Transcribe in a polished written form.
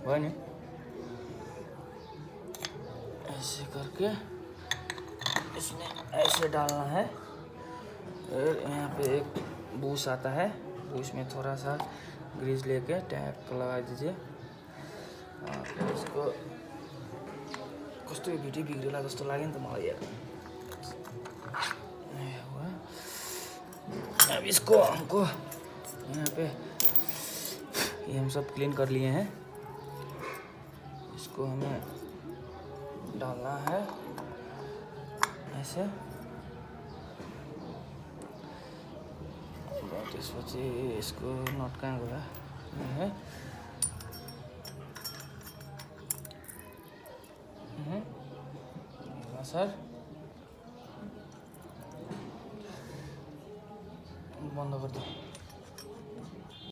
हुआ नहीं। ऐसे करके इसमें ऐसे डालना है। और यहाँ पे एक बूस आता है, बूस में थोड़ा सा ग्रीस लेके टैप को लगा दीजिए। और इसको कस्तो भिटी बिग्रेला जस्तो लाग्यो नि त मलाई यार। अब इसको हमको यहाँ पे ये हम सब क्लीन कर लिए हैं। इसको हमें डालना है ऐसे। त्यसपछि इसको नट कहाँ गयो है। सर बंद कर दो।